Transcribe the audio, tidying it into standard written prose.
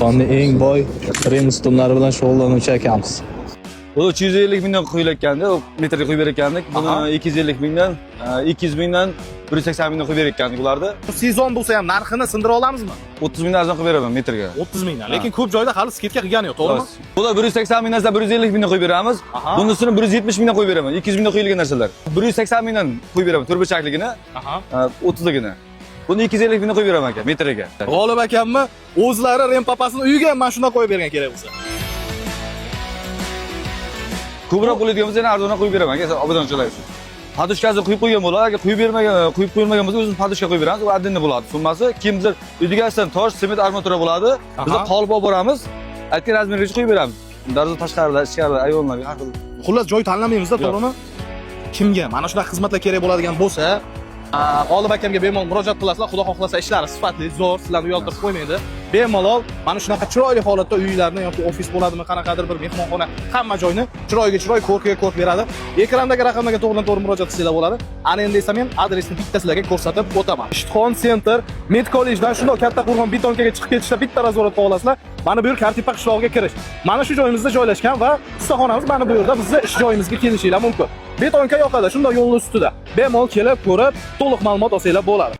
Jahonning eng boy Remstumlari bilan shug'ullanuvchi akamiz. Bu 350 mingdan qo'yilayotganda, metrga qo'yib berayotgandik. Buni 250 mingdan, 200 mingdan 180 mingdan qo'yib berayotgandik ularni. Sezon bo'lsa ham narxini sindira olamizmi? 30 mingdan arzon qo'yib beraman metrga. 30 mingdan. Lekin ko'p joyda hali sketka qilgani yo'q, to'g'rimi? Bular 180 mingdan 150 mingdan qo'yib beramiz. Bunisini 170 mingdan qo'yib beraman. 200 mingdan qo'yilgan narsalar. 180 mingdan qo'yib beraman, to'rtburchakligini, 30ligini. Buni 250 mingdan qo'yib beraman aka metrga. G'olib akammi o'zlari rem papasini uyiga ham mana shunday qo'yib bergan kerak bo'lsa. Ko'proq bo'ladigan bo'lsa, yana arzonroq qo'yib beraman aka, obodonchilar uchun. Padushkasini quyib qo'ygan bo'ladi, agar quyib qo'yilmagan bo'lsa, o'zimiz padushka qo'yib beramiz, u adinni bo'ladi. Summasi keyin biz uygasidan tosh, sement armatura bo'ladi. Biz qolib olib boramiz, aytgan razmergacha qo'yib beramiz. Darvoza tashqarida, ichkarida, ayvonlarga har xil. Xullas joy tanlamaymiz-da, to'g'rimi? Kimga mana shunaqa xizmatlar kerak bo'ladigan bo'lsa, G'olib akamga bemalol murojaat qilasizlar. Xudo xohlasa ishlari sifatli, zo'r, sizlarni uyaltirib qo'ymaydi. Bemalol mana shunaqa chiroyli holatda uylarni yoki ofis bo'ladimi, qanaqadir bir mehmonxona, hamma joyni chiroyga chiroy, ko'rkiga ko'rk beradi. Ekrandagi raqamlarga to'g'ridan-to'g'ri murojaat qilsanglar bo'ladi. Ana endi esa men adresni bitta sizlarga ko'rsatib o'taman. Ishtixon Center, Med kollejdan shunday katta Qo'rg'on betonkaga chiqib ketishda bitta nazorat qila olasizlar. Mana bu yer Kartepa qishlog'iga kirish. Mana shu joyimizda joylashgan va ustaxonamiz mana bu yerda. Bizni ish joyimizga kelishinglar mumkin. Betonka yoqada, shunday yo'lning ustida. Bemalol kelib ko'rib, to'liq ma'lumot olsanglar bo'ladi.